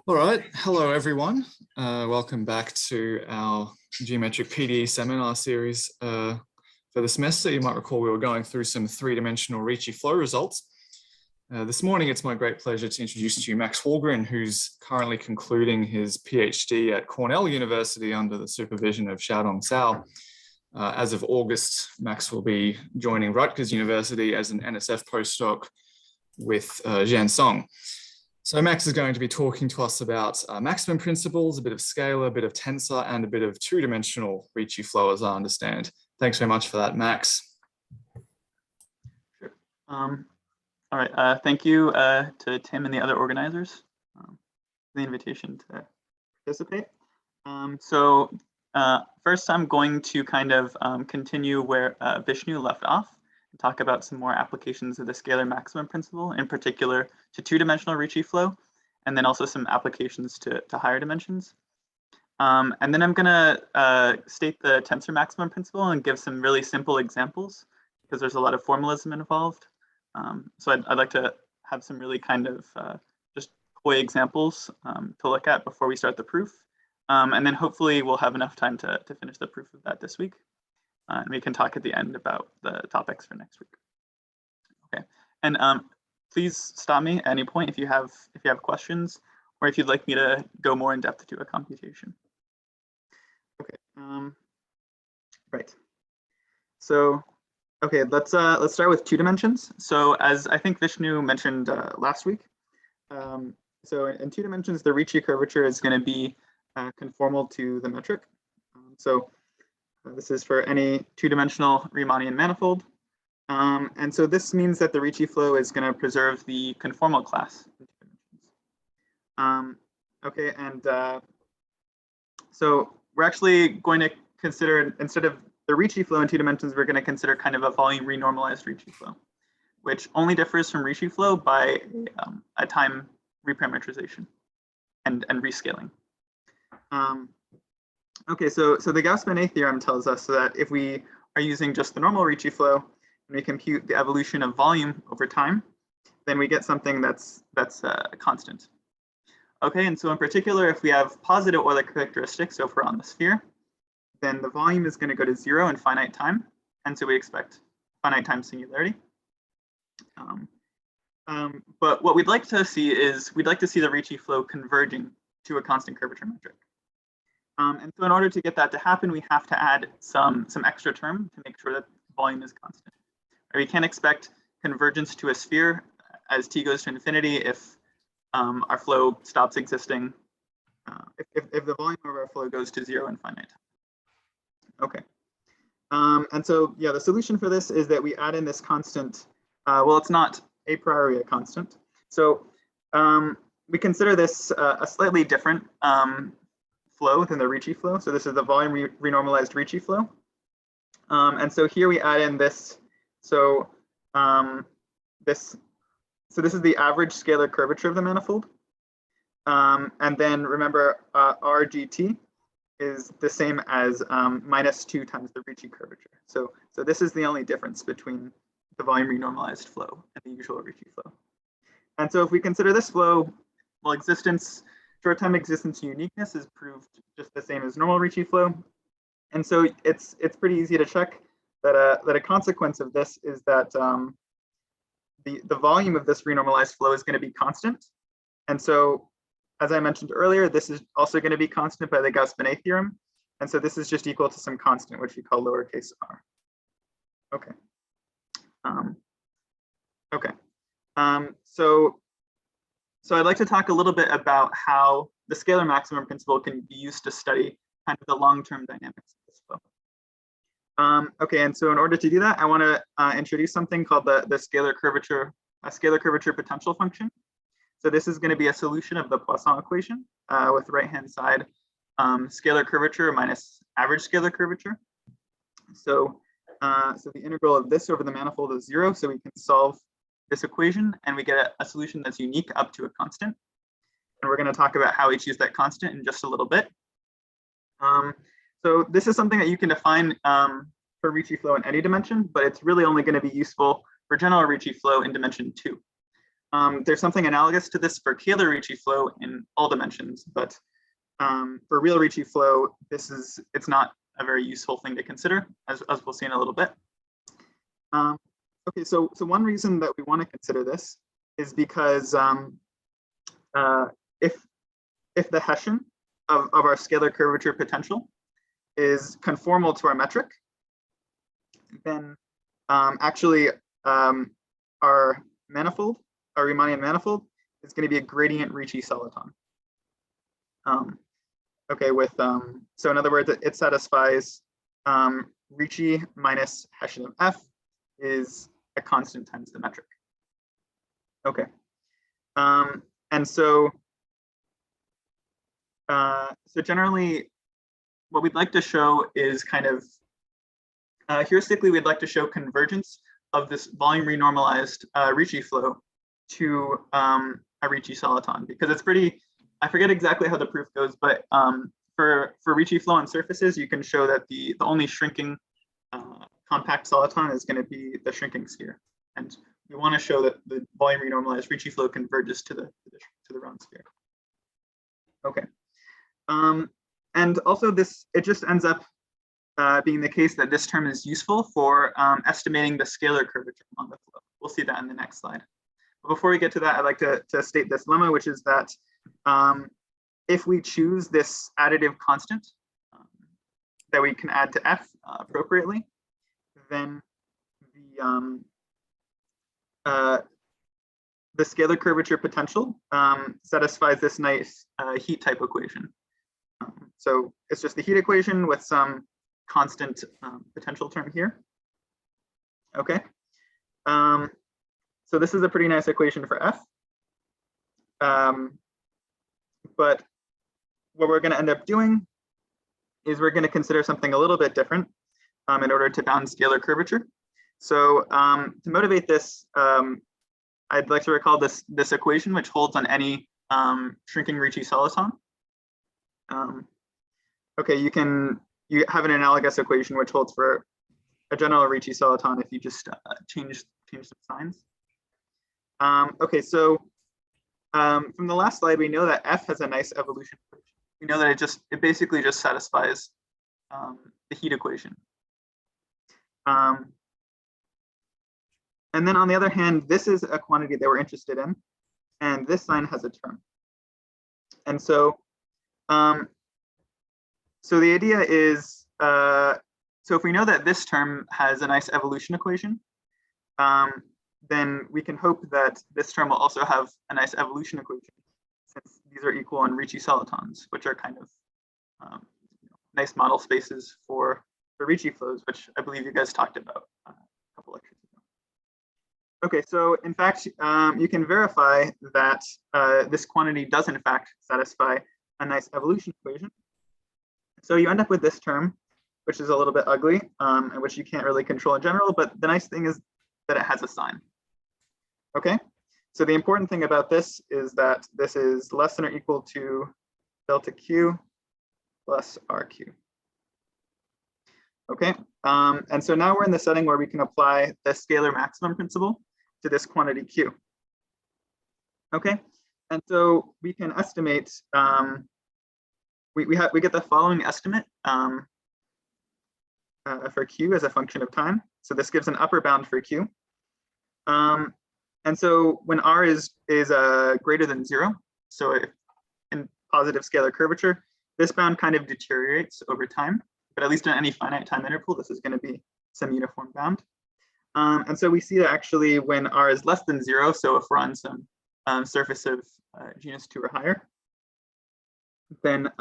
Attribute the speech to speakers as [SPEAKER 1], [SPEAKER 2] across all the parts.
[SPEAKER 1] All right, hello everyone. Welcome back to our geometric PDE seminar series for the semester. You might recall we were going through some three-dimensional Ricci flow results. This morning, it's my great pleasure to introduce to you Max Hallgren, who's currently concluding his PhD at Cornell University under the supervision of Xiaodong Cao. As of August, Max will be joining Rutgers University as an NSF postdoc with Zhan Song. So Max is going to be talking to us about maximum principles, a bit of scalar, a bit of tensor, and a bit of two-dimensional Ricci flow, as I understand. Thanks very much for that, Max.
[SPEAKER 2] Sure. All right. Thank you to Tim and the other organizers for the invitation to participate. First, I'm going to kind of continue where Vishnu left off and talk about some more applications of the scalar maximum principle, in particular to two-dimensional Ricci flow, and then also some applications to higher dimensions. And then I'm going to state the tensor maximum principle and give some really simple examples because there's a lot of formalism involved. So I'd like to have some really kind of just toy examples to look at before we start the proof. And then hopefully we'll have enough time to finish the proof of that this week. And we can talk at the end about the topics for next week. Okay, and please stop me at any point if you have questions or if you'd like me to go more in depth to a computation. Okay, right. So, okay, let's start with two dimensions. So as I think Vishnu mentioned last week, so in two dimensions, the Ricci curvature is going to be conformal to the metric. This is for any two-dimensional Riemannian manifold. And so this means that the Ricci flow is going to preserve the conformal class. Okay, and so we're actually going to consider, instead of the Ricci flow in two dimensions, we're going to consider kind of a volume renormalized Ricci flow, which only differs from Ricci flow by a time reparametrization and rescaling. Okay, so the Gauss-Bonnet theorem tells us that if we are using just the normal Ricci flow and we compute the evolution of volume over time, then we get something that's constant. Okay, and so in particular, if we have positive Euler characteristics, so if we're on the sphere, then the volume is going to go to 0 in finite time, and so we expect finite time singularity. But what we'd like to see is we'd like to see the Ricci flow converging to a constant curvature metric. And so in order to get that to happen, we have to add some extra term to make sure that volume is constant. We can't expect convergence to a sphere as t goes to infinity if our flow stops existing, if the volume of our flow goes to 0 in finite time. Okay. And so, yeah, the solution for this is that we add in this constant. Well, it's not a priori a constant. So we consider this a slightly different flow than the Ricci flow. So this is the volume renormalized Ricci flow. And so here we add in this. So this is the average scalar curvature of the manifold. And then remember RGT is the same as -2 times the Ricci curvature. So this is the only difference between the volume renormalized flow and the usual Ricci flow. And so if we consider this flow, well, short-time existence uniqueness is proved just the same as normal Ricci flow. And so it's pretty easy to check that a consequence of this is that the volume of this renormalized flow is going to be constant. And so, as I mentioned earlier, this is also going to be constant by the Gauss-Bonnet theorem. And so this is just equal to some constant, which we call lowercase r. Okay. Okay. So I'd like to talk a little bit about how the scalar maximum principle can be used to study kind of the long-term dynamics of this flow. Okay, and so in order to do that, I want to introduce something called the scalar curvature potential function. So this is going to be a solution of the Poisson equation with the right-hand side scalar curvature minus average scalar curvature. So the integral of this over the manifold is 0, so we can solve this equation and we get a solution that's unique up to a constant. And we're going to talk about how we choose that constant in just a little bit. So this is something that you can define for Ricci flow in any dimension, but it's really only going to be useful for general Ricci flow in dimension 2. There's something analogous to this for Kähler Ricci flow in all dimensions, but for real Ricci flow, it's not a very useful thing to consider, as we'll see in a little bit. Okay, so one reason that we want to consider this is because if the Hessian of our scalar curvature potential is conformal to our metric, then actually our manifold, our Riemannian manifold, is going to be a gradient Ricci soliton. Okay, so in other words, it satisfies Ricci minus Hessian of F is a constant times the metric. Okay, and so generally, what we'd like to show is kind of heuristically, we'd like to show convergence of this volume renormalized Ricci flow to a Ricci soliton, because it's pretty, I forget exactly how the proof goes, but for Ricci flow on surfaces, you can show that the only shrinking compact soliton is going to be the shrinking sphere. And we want to show that the volume renormalized Ricci flow converges to the round sphere. Okay. And also it just ends up being the case that this term is useful for estimating the scalar curvature on the flow. We'll see that in the next slide. But before we get to that, I'd like to state this lemma, which is that if we choose this additive constant that we can add to F appropriately, then the scalar curvature potential satisfies this nice heat type equation. So it's just the heat equation with some constant potential term here. Okay. So this is a pretty nice equation for F. But what we're going to end up doing is we're going to consider something a little bit different in order to bound scalar curvature. So to motivate this, I'd like to recall this equation, which holds on any shrinking Ricci soliton. Okay, you have an analogous equation which holds for a general Ricci soliton if you just change some signs. Okay, so from the last slide, we know that F has a nice evolution equation. We know that it basically just satisfies the heat equation. And then on the other hand, this is a quantity that we're interested in, and this sign has a term. And so, so the idea is, so if we know that this term has a nice evolution equation, then we can hope that this term will also have a nice evolution equation, since these are equal on Ricci solitons, which are kind of nice model spaces for Ricci flows, which I believe you guys talked about a couple lectures ago. Okay, so in fact, you can verify that this quantity does in fact satisfy a nice evolution equation. So you end up with this term, which is a little bit ugly, and which you can't really control in general, but the nice thing is that it has a sign. Okay, so the important thing about this is that this is less than or equal to delta Q plus RQ. Okay, and so now we're in the setting where we can apply the scalar maximum principle to this quantity Q. Okay, and so we can estimate, we get the following estimate for Q as a function of time. So this gives an upper bound for Q. And so when R is greater than 0, so if in positive scalar curvature, this bound kind of deteriorates over time, but at least in any finite time interval, this is going to be some uniform bound. And so we see that actually when R is less than 0, so if we're on some surface of genus 2 or higher, then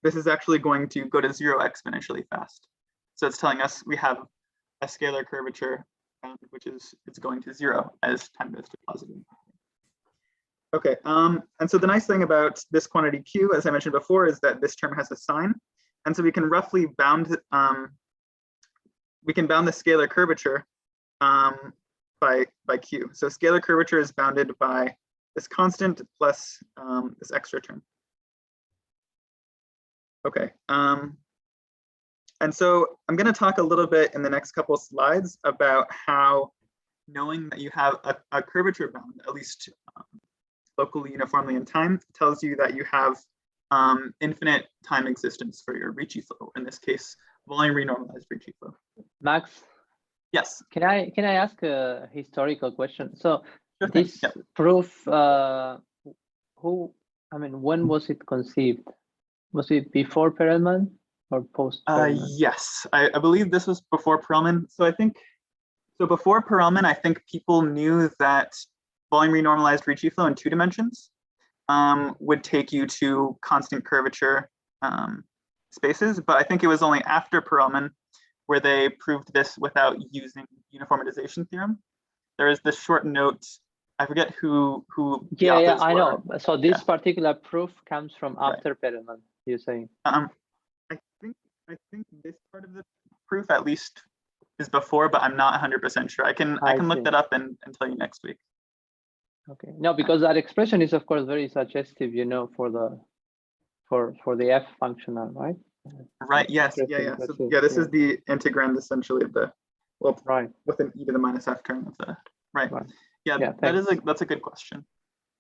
[SPEAKER 2] this is actually going to go to 0 exponentially fast. So it's telling us we have a scalar curvature which is it's going to 0 as time goes to positive. Okay, and so the nice thing about this quantity Q, as I mentioned before, is that this term has a sign, and so we can roughly bound the scalar curvature by Q. So scalar curvature is bounded by this constant plus this extra term. Okay, and so I'm going to talk a little bit in the next couple of slides about how knowing that you have a curvature bound, at least locally uniformly in time, tells you that you have infinite time existence for your Ricci flow, in this case, volume renormalized Ricci flow.
[SPEAKER 3] Max?
[SPEAKER 2] Yes.
[SPEAKER 3] Can I ask a historical question? So
[SPEAKER 2] Sure thing.
[SPEAKER 3] this proof, when was it conceived? Was it before Perelman or post Perelman?
[SPEAKER 2] Yes, I believe this was before Perelman. So before Perelman, I think people knew that volume renormalized Ricci flow in 2 dimensions would take you to constant curvature spaces. But I think it was only after Perelman where they proved this without using uniformitization theorem. There is this short note, I forget who
[SPEAKER 3] Yeah, I know. So this particular proof comes from after Perelman, you're saying?
[SPEAKER 2] I think this part of the proof at least is before, but I'm not 100% sure. I can look that up and tell you next week.
[SPEAKER 3] Okay. No, because that expression is of course very suggestive, for the f functional, right?
[SPEAKER 2] Right. Yes. Yeah. So this is the integrand essentially of the with an e to the minus f term of the right. Yeah. That's a good question.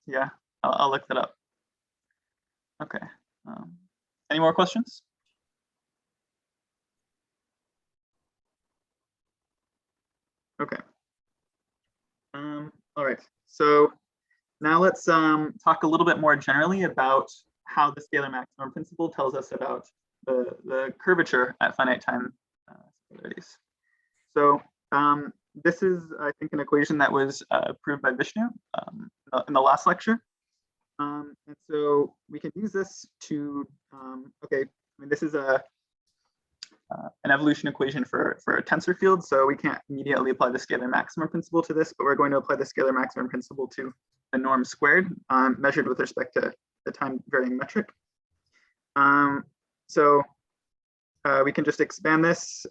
[SPEAKER 2] Yeah, I'll look that up. Okay. Any more questions? Okay. All right. So now let's talk a little bit more generally about how the scalar maximum principle tells us about the curvature at finite time singularities. So this is, I think, an equation that was proved by Vishnu in the last lecture. And so we can use this to, this is an evolution equation for a tensor field. So we can't immediately apply the scalar maximum principle to this, but we're going to apply the scalar maximum principle to the norm squared measured with respect to the time varying metric. So we can just expand this,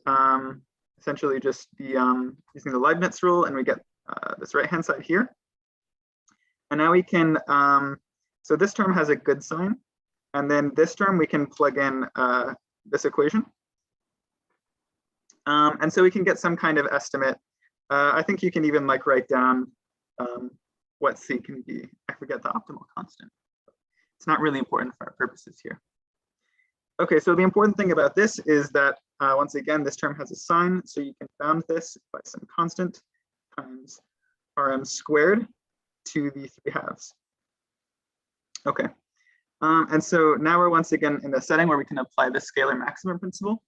[SPEAKER 2] essentially just using the Leibniz rule, and we get this right-hand side here. And now we can, so this term has a good sign, and then this term we can plug in this equation. And so we can get some kind of estimate. I think you can even write down what C can be. I forget the optimal constant. It's not really important for our purposes here. Okay, so the important thing about this is that once again, this term has a sign, so you can bound this by some constant times Rm squared to the 3/2. Okay, and so now we're once again in the setting where we can apply the scalar maximum principle.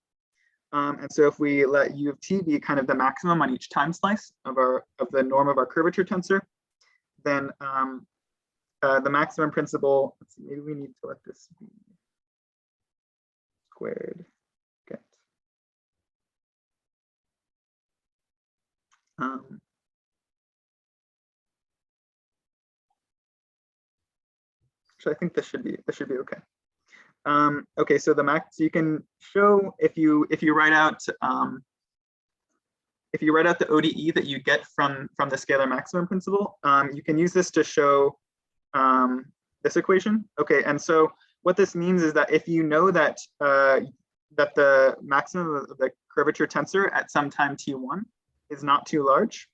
[SPEAKER 2] And so if we let u of t be kind of the maximum on each time slice of the norm of our curvature tensor, then the maximum principle, let's see, maybe we need to let this be squared. Okay. So I think this should be okay. Okay, so the max, you can show if you write out the ODE that you get from the scalar maximum principle, you can use this to show this equation. Okay, and so what this means is that if you know that that the maximum of the curvature tensor at some time t1 is not too large,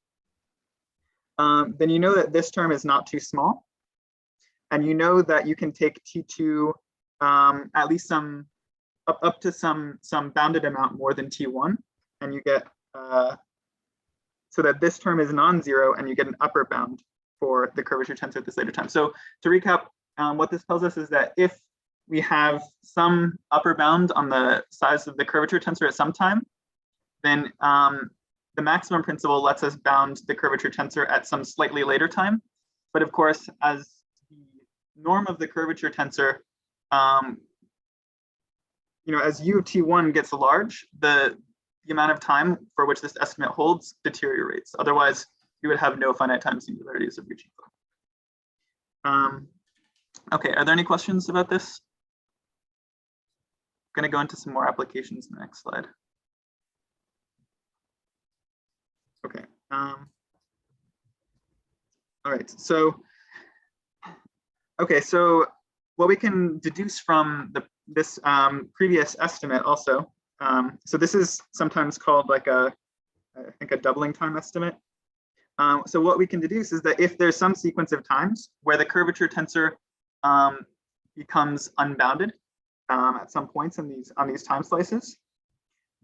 [SPEAKER 2] then you know that this term is not too small, and you know that you can take t2 at least some up to some bounded amount more than t1, and you get so that this term is non-zero, and you get an upper bound for the curvature tensor at this later time. So to recap, what this tells us is that if we have some upper bound on the size of the curvature tensor at some time, then the maximum principle lets us bound the curvature tensor at some slightly later time. But of course, as the norm of the curvature tensor, as u of t1 gets large, the amount of time for which this estimate holds deteriorates. Otherwise, you would have no finite time singularities of Ricci flow. Okay, are there any questions about this? I'm going to go into some more applications in the next slide. Okay. All right. So, okay. So what we can deduce from this previous estimate also. So this is sometimes called I think a doubling time estimate. So what we can deduce is that if there's some sequence of times where the curvature tensor becomes unbounded at some points on these time slices,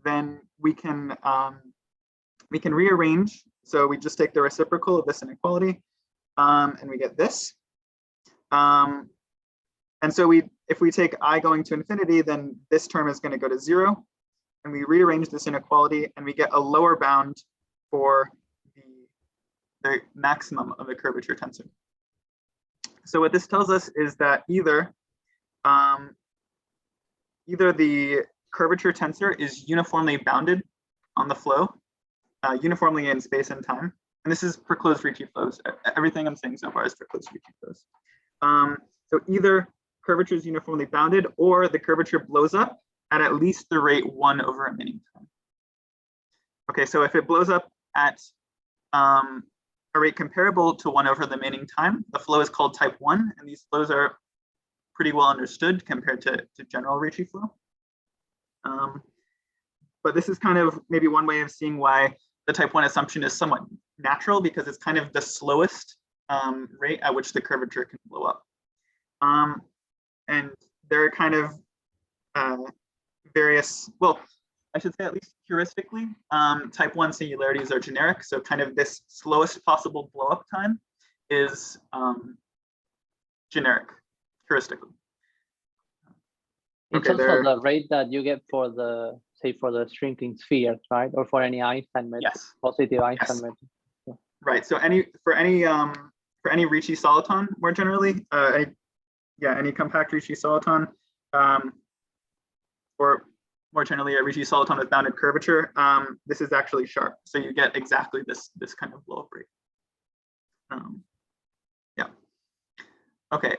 [SPEAKER 2] then we can rearrange. So we just take the reciprocal of this inequality, and we get this. And so if we take I going to infinity, then this term is going to go to 0, and we rearrange this inequality, and we get a lower bound for the maximum of the curvature tensor. So what this tells us is that either the curvature tensor is uniformly bounded on the flow, uniformly in space and time, and this is for closed Ricci flows. Everything I'm saying so far is for closed Ricci flows. So either curvature is uniformly bounded, or the curvature blows up at least the rate 1 over a meaning time. Okay, so if it blows up at a rate comparable to 1 over the meaning time, the flow is called type 1, and these flows are pretty well understood compared to general Ricci flow. But this is kind of maybe one way of seeing why the type 1 assumption is somewhat natural, because it's kind of the slowest rate at which the curvature can blow up. And there are kind of various, well, I should say at least heuristically, type 1 singularities are generic. So kind of this slowest possible blow up time is generic heuristically.
[SPEAKER 3] It's also the rate that you get for the, say, for the shrinking spheres, right? Or for any Einstein metric,
[SPEAKER 2] yes,
[SPEAKER 3] positive Einstein
[SPEAKER 2] yes,
[SPEAKER 3] metric. Yeah.
[SPEAKER 2] Right. So for any Ricci soliton more generally, any compact Ricci soliton, or more generally a Ricci soliton with bounded curvature, this is actually sharp. So you get exactly this kind of blow up rate. Yeah. Okay.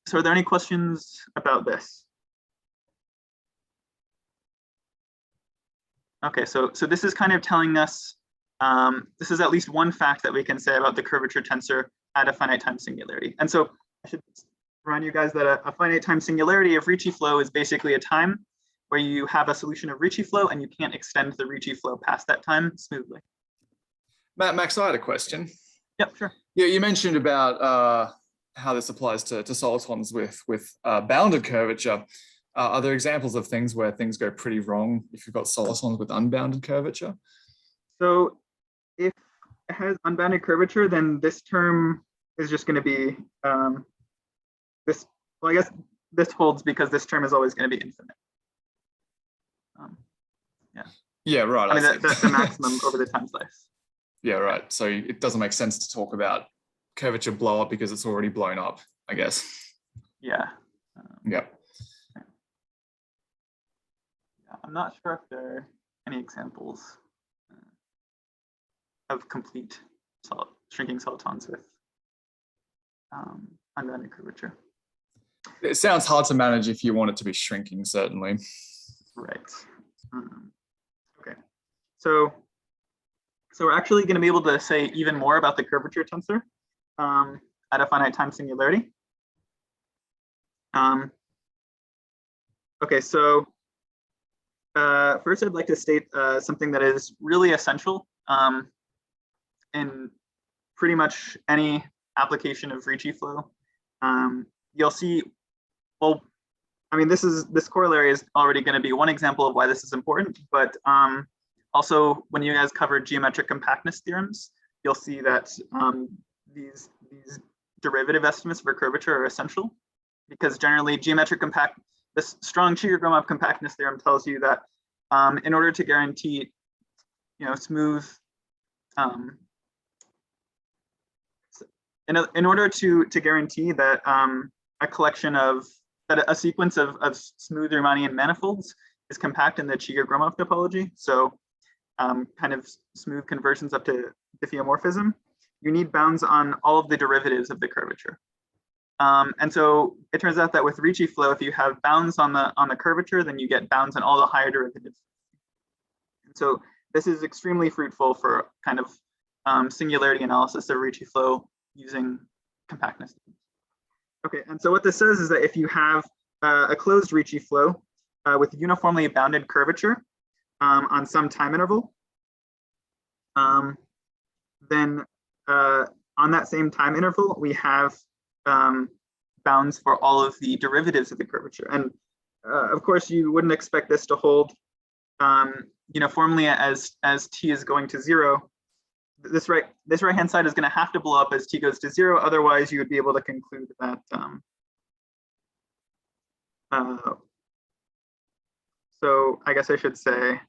[SPEAKER 2] So are there any questions about this? Okay, so this is kind of telling us, this is at least one fact that we can say about the curvature tensor at a finite time singularity. And so I should remind you guys that a finite time singularity of Ricci flow is basically a time where you have a solution of Ricci flow and you can't extend the Ricci flow past that time smoothly.
[SPEAKER 1] Max, I had a question.
[SPEAKER 2] Yep, sure.
[SPEAKER 1] Yeah, you mentioned about how this applies to solitons with bounded curvature. Are there examples of things where things go pretty wrong if you've got solitons with unbounded curvature?
[SPEAKER 2] So if it has unbounded curvature, then this term is just going to be this. Well, I guess this holds because this term is always going to be infinite. Yeah. Yeah, right. I mean, that's the maximum over the time slice.
[SPEAKER 1] Yeah, right. So it doesn't make sense to talk about curvature blow up because it's already blown up, I guess.
[SPEAKER 2] Yeah.
[SPEAKER 1] Yeah.
[SPEAKER 2] I'm not sure if there are any examples of complete shrinking solitons with unbounded curvature.
[SPEAKER 1] It sounds hard to manage if you want it to be shrinking, certainly.
[SPEAKER 2] Right. Okay. So we're actually going to be able to say even more about the curvature tensor at a finite time singularity. Okay, so first I'd like to state something that is really essential in pretty much any application of Ricci flow. You'll see, well, I mean, this corollary is already going to be one example of why this is important, but also when you guys cover geometric compactness theorems, you'll see that these derivative estimates for curvature are essential, because generally this strong Cheeger-Gromov compactness theorem tells you that in order to guarantee, smooth, in order to guarantee that a sequence of smooth Riemannian manifolds is compact in the Cheeger-Gromov topology, so kind of smooth conversions up to diffeomorphism, you need bounds on all of the derivatives of the curvature. And so it turns out that with Ricci flow, if you have bounds on the curvature, then you get bounds on all the higher derivatives. And so this is extremely fruitful for kind of singularity analysis of Ricci flow using compactness. Okay, and so what this says is that if you have a closed Ricci flow with uniformly bounded curvature on some time interval, then on that same time interval, we have bounds for all of the derivatives of the curvature. And of course, you wouldn't expect this to hold uniformly as t is going to 0. This right-hand side is going to have to blow up as t goes to 0. Otherwise, you would be able to conclude that so I guess I should say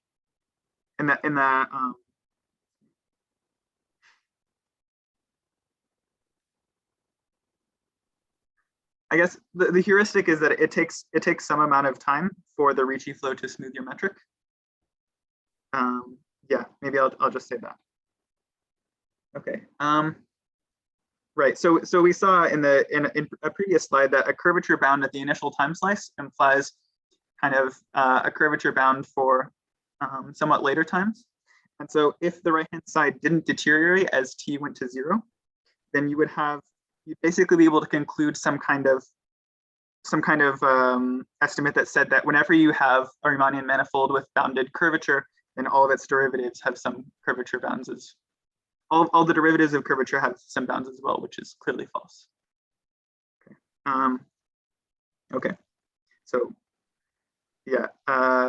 [SPEAKER 2] I guess the heuristic is that it takes some amount of time for the Ricci flow to smooth your metric. Yeah, maybe I'll just say that. Okay. Right. So we saw in a previous slide that a curvature bound at the initial time slice implies kind of a curvature bound for somewhat later times. And so if the right-hand side didn't deteriorate as t went to 0, then you'd basically be able to conclude some kind of estimate that said that whenever you have a Riemannian manifold with bounded curvature, then all of its derivatives have some curvature bounds as all the derivatives of curvature have some bounds as well, which is clearly false. Okay. Okay. So yeah,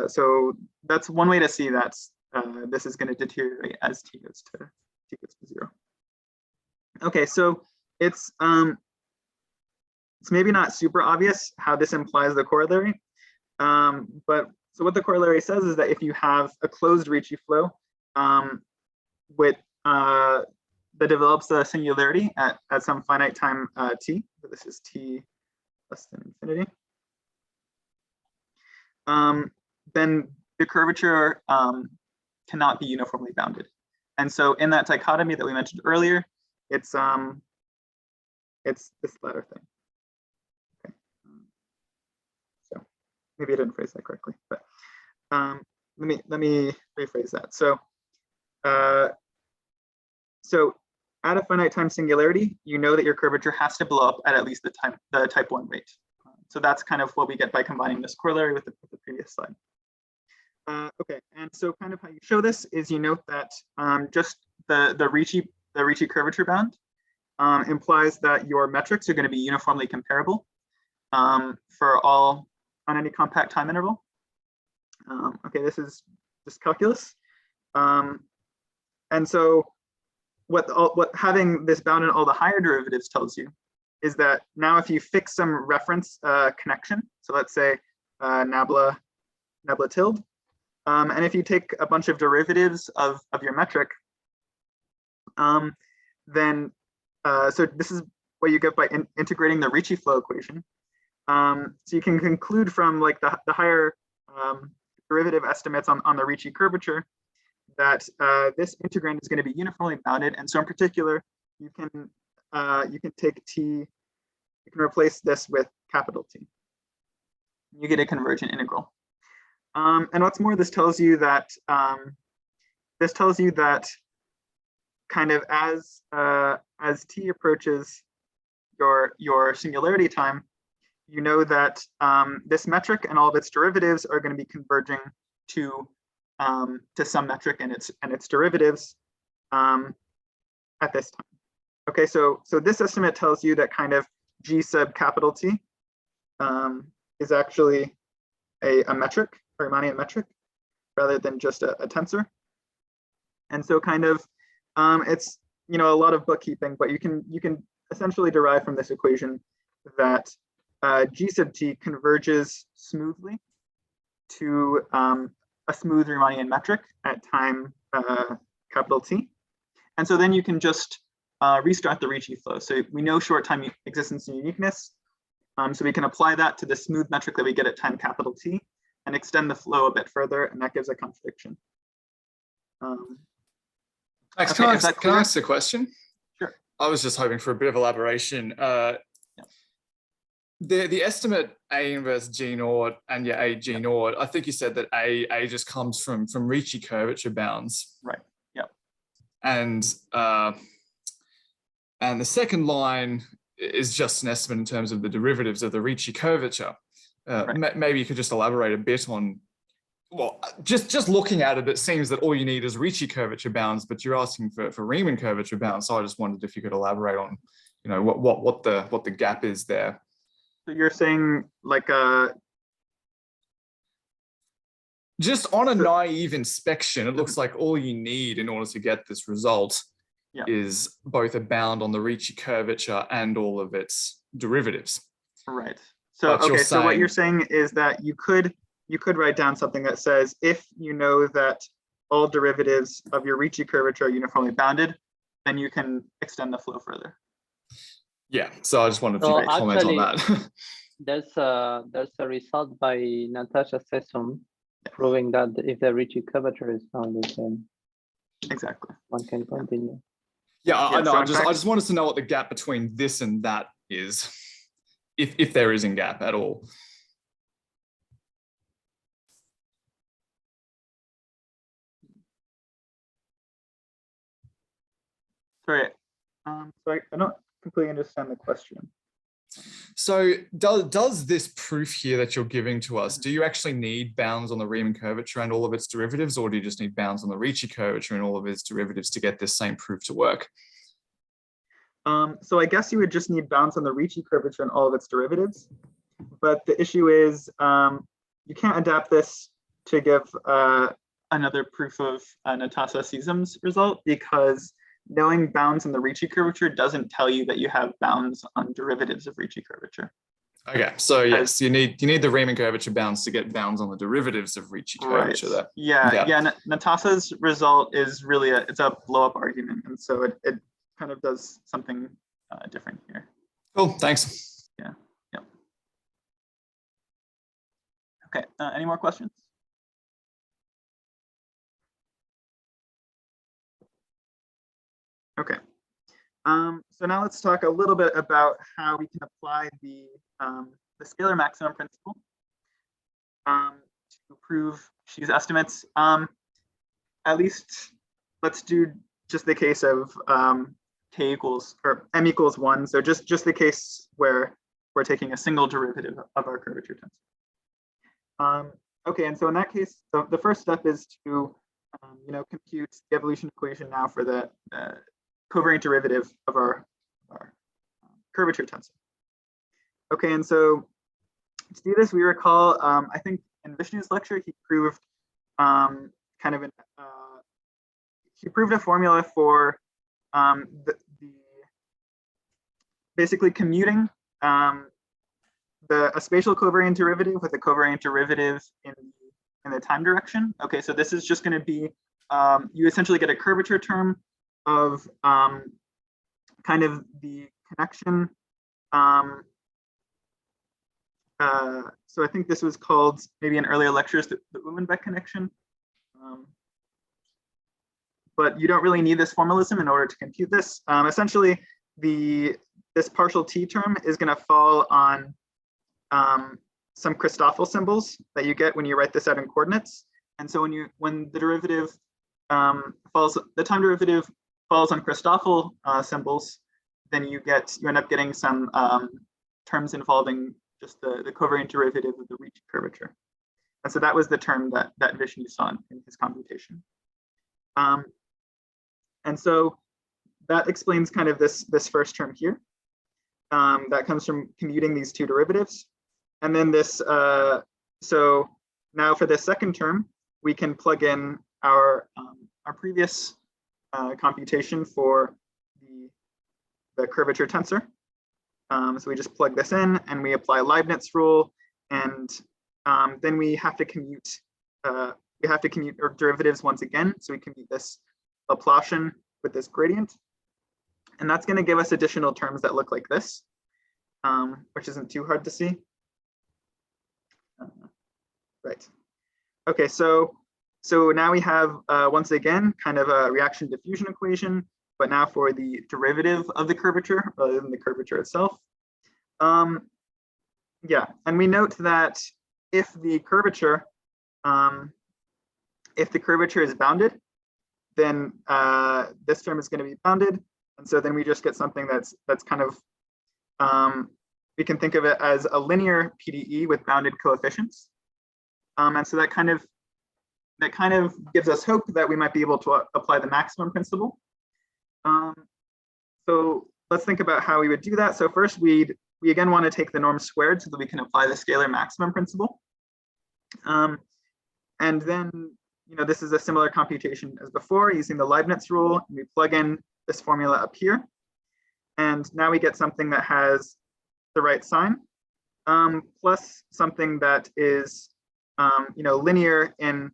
[SPEAKER 2] so that's one way to see that this is going to deteriorate as t goes to 0. Okay, so it's maybe not super obvious how this implies the corollary, but so what the corollary says is that if you have a closed Ricci flow with that develops a singularity at some finite time t, so this is t less than infinity, then the curvature cannot be uniformly bounded. And so in that dichotomy that we mentioned earlier, it's this latter thing. Okay. So maybe I didn't phrase that correctly, but let me rephrase that. So at a finite time singularity, you know that your curvature has to blow up at least the type 1 rate. So that's kind of what we get by combining this corollary with the previous slide. Okay, and so kind of how you show this is you note that just the Ricci curvature bound implies that your metrics are going to be uniformly comparable for all on any compact time interval. Okay, this is just calculus, and so what having this bound in all the higher derivatives tells you is that now if you fix some reference connection, so let's say nabla tilde, and if you take a bunch of derivatives of your metric, then so this is what you get by integrating the Ricci flow equation. So you can conclude from like the higher derivative estimates on the Ricci curvature that this integrand is going to be uniformly bounded, and so in particular you can take t, you can replace this with capital T. You get a convergent integral. And what's more, this tells you that kind of as t approaches your singularity time, you know that this metric and all of its derivatives are going to be converging to some metric and its derivatives at this time. Okay, so this estimate tells you that kind of G sub capital T is actually a metric, a Riemannian metric, rather than just a tensor. And so kind of it's a lot of bookkeeping, but you can essentially derive from this equation that G sub T converges smoothly to a smooth Riemannian metric at time capital T. And so then you can just restart the Ricci flow. So we know short time existence and uniqueness. So we can apply that to the smooth metric that we get at time capital T and extend the flow a bit further, and that gives a contradiction.
[SPEAKER 1] Max,
[SPEAKER 2] okay,
[SPEAKER 1] can I ask a question?
[SPEAKER 2] Sure.
[SPEAKER 1] I was just hoping for a bit of elaboration. The estimate A inverse G naught and your A G naught, I think you said that A just comes from Ricci curvature bounds.
[SPEAKER 2] Right. Yeah.
[SPEAKER 1] And the second line is just an estimate in terms of the derivatives of the Ricci curvature.
[SPEAKER 2] Right.
[SPEAKER 1] Maybe you could just elaborate a bit on well, just looking at it, it seems that all you need is Ricci curvature bounds, but you're asking for Riemann curvature bounds. So I just wondered if you could elaborate on, what the gap is there.
[SPEAKER 2] So you're saying like
[SPEAKER 1] just on a naive inspection, it looks like all you need in order to get this result is both a bound on the Ricci curvature and all of its derivatives.
[SPEAKER 2] Right. So okay, so what you're saying is that you could write down something that says if you know that all derivatives of your Ricci curvature are uniformly bounded, then you can extend the flow further.
[SPEAKER 1] Yeah. So I just wanted to comment on that.
[SPEAKER 3] There's a result by Natasha Sessom proving that if the Ricci curvature is bounded, then
[SPEAKER 2] exactly
[SPEAKER 3] one can continue.
[SPEAKER 1] Yeah, I know. So I just wanted to know what the gap between this and that is, if there is a gap at all.
[SPEAKER 2] Sorry, so I don't completely understand the question.
[SPEAKER 1] So does this proof here that you're giving to us, do you actually need bounds on the Riemann curvature and all of its derivatives, or do you just need bounds on the Ricci curvature and all of its derivatives to get this same proof to work?
[SPEAKER 2] So I guess you would just need bounds on the Ricci curvature and all of its derivatives. But the issue is you can't adapt this to give another proof of Natasha Sesom's result, because knowing bounds in the Ricci curvature doesn't tell you that you have bounds on derivatives of Ricci curvature.
[SPEAKER 1] Okay, so yes, you need the Riemann curvature bounds to get bounds on the derivatives of Ricci curvature.
[SPEAKER 2] Right. Yeah. Natasha's result is really it's a blow-up argument, and so it kind of does something different here.
[SPEAKER 1] Cool, thanks.
[SPEAKER 2] Yeah. Okay, any more questions? Okay, so now let's talk a little bit about how we can apply the scalar maximum principle to prove Xi's estimates. At least let's do just the case of k equals or m equals 1. So just the case where we're taking a single derivative of our curvature tensor. Okay, and so in that case, the first step is to compute the evolution equation now for the covariant derivative of our curvature tensor. Okay, and so to do this, we recall, I think in Vishnu's lecture, he proved he proved a formula for basically commuting a spatial covariant derivative with a covariant derivative in the time direction. Okay, so this is just going to be, you essentially get a curvature term of kind of the connection. So I think this was called maybe in earlier lectures the Uhlenbeck connection. But you don't really need this formalism in order to compute this. Essentially, this partial t term is going to fall on some Christoffel symbols that you get when you write this out in coordinates. And so when the derivative the time derivative falls on Christoffel symbols, then you end up getting some terms involving just the covariant derivative of the Ricci curvature. And so that was the term that Vishnu saw in his computation. And so that explains kind of this first term here. That comes from commuting these two derivatives. And then this, so now for this second term, we can plug in our previous computation for the curvature tensor. So we just plug this in and we apply Leibniz rule, and then we have to commute our derivatives once again. So we commute this Laplacian with this gradient, and that's going to give us additional terms that look like this, which isn't too hard to see. Right. Okay, so now we have once again kind of a reaction diffusion equation, but now for the derivative of the curvature rather than the curvature itself. Yeah, and we note that if the curvature is bounded, then this term is going to be bounded, and so then we just get something that's kind of we can think of it as a linear PDE with bounded coefficients, and so that kind of that kind of gives us hope that we might be able to apply the maximum principle. So let's think about how we would do that. So first, we again want to take the norm squared so that we can apply the scalar maximum principle. And then, this is a similar computation as before using the Leibniz rule. And we plug in this formula up here. And now we get something that has the right sign, plus something that is, linear in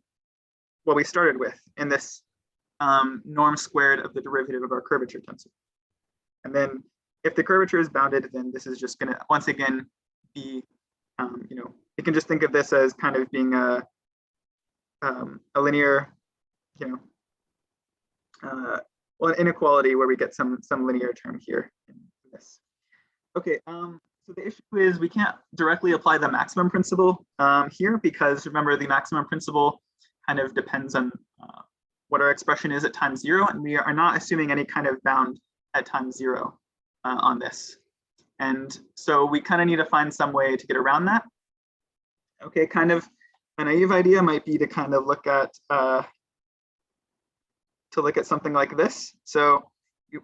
[SPEAKER 2] what we started with in this norm squared of the derivative of our curvature tensor. And then if the curvature is bounded, then this is just going to once again be, you can just think of this as kind of being a linear, well, an inequality where we get some linear term here in this. Okay, so the issue is we can't directly apply the maximum principle here because remember the maximum principle kind of depends on what our expression is at time 0, and we are not assuming any kind of bound at time 0 on this. And so we kind of need to find some way to get around that. Okay, kind of a naive idea might be to kind of look at something like this. So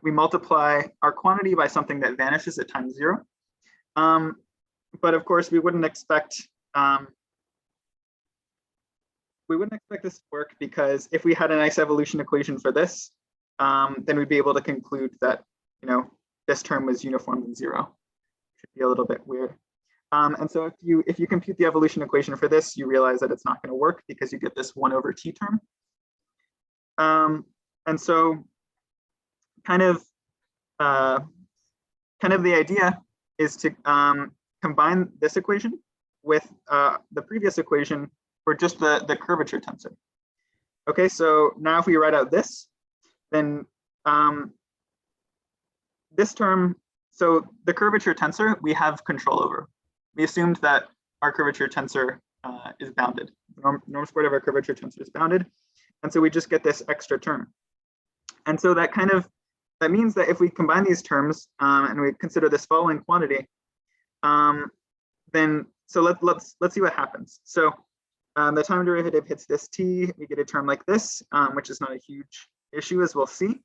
[SPEAKER 2] we multiply our quantity by something that vanishes at time 0. But of course, we wouldn't expect this to work because if we had a nice evolution equation for this, then we'd be able to conclude that this term was uniform in 0. Should be a little bit weird. And so if you compute the evolution equation for this, you realize that it's not going to work because you get this 1/t term. And so kind of the idea is to combine this equation with the previous equation for just the curvature tensor. Okay, so now if we write out this, then this term, so the curvature tensor we have control over. We assumed that our curvature tensor is bounded. Norm squared of our curvature tensor is bounded. And so we just get this extra term. And so that means that if we combine these terms and we consider this following quantity, then so let's see what happens. So the time derivative hits this t, we get a term like this, which is not a huge issue, as we'll see.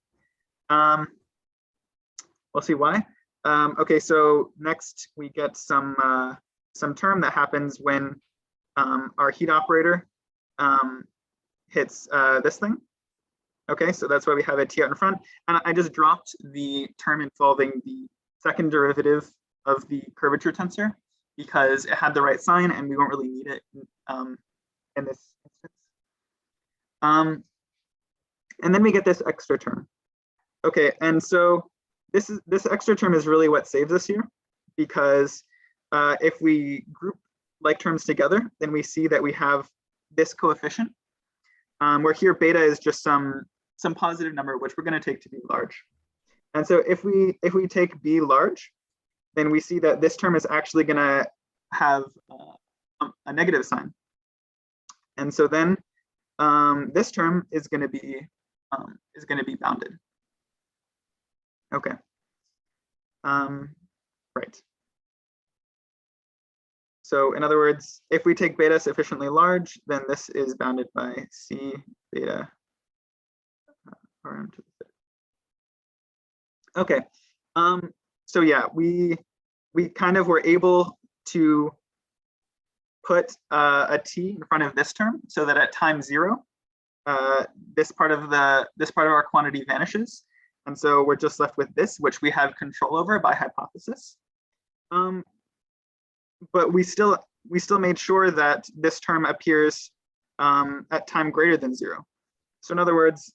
[SPEAKER 2] We'll see why. Okay, so next we get some term that happens when our heat operator hits this thing. Okay, so that's why we have a t out in front. And I just dropped the term involving the second derivative of the curvature tensor because it had the right sign and we won't really need it in this instance. And then we get this extra term. Okay, and so this extra term is really what saves us here, because if we group like terms together, then we see that we have this coefficient, where here beta is just some positive number, which we're going to take to be large. And so if we take b large, then we see that this term is actually going to have a negative sign. And so then this term is going to be bounded. Okay. Right. So in other words, if we take beta sufficiently large, then this is bounded by c beta rm to the third. Okay. So yeah, we kind of were able to put a t in front of this term so that at time 0, this part of our quantity vanishes. And so we're just left with this, which we have control over by hypothesis. But we still made sure that this term appears at time greater than 0. So in other words,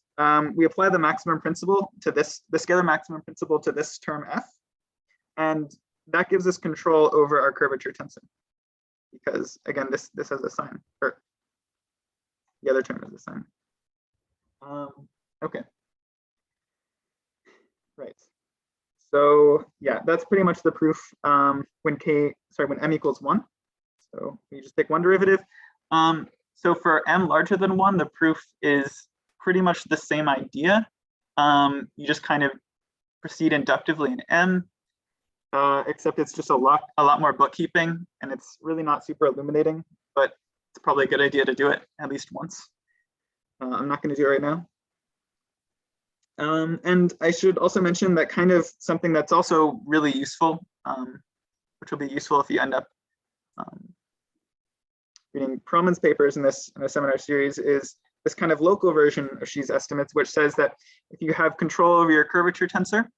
[SPEAKER 2] we apply the maximum principle to the scalar maximum principle to this term f, and that gives us control over our curvature tensor, because again, this has a sign, or the other term has a sign. Okay. Right. So yeah, that's pretty much the proof when m equals 1. So we just take one derivative. So for m larger than 1, the proof is pretty much the same idea. You just kind of proceed inductively in m, except it's just a lot more bookkeeping, and it's really not super illuminating, but it's probably a good idea to do it at least once. I'm not going to do it right now. And I should also mention that kind of something that's also really useful, which will be useful if you end up reading Perlman's papers in this seminar series, is this kind of local version of Xi's estimates, which says that if you have control over your curvature tensor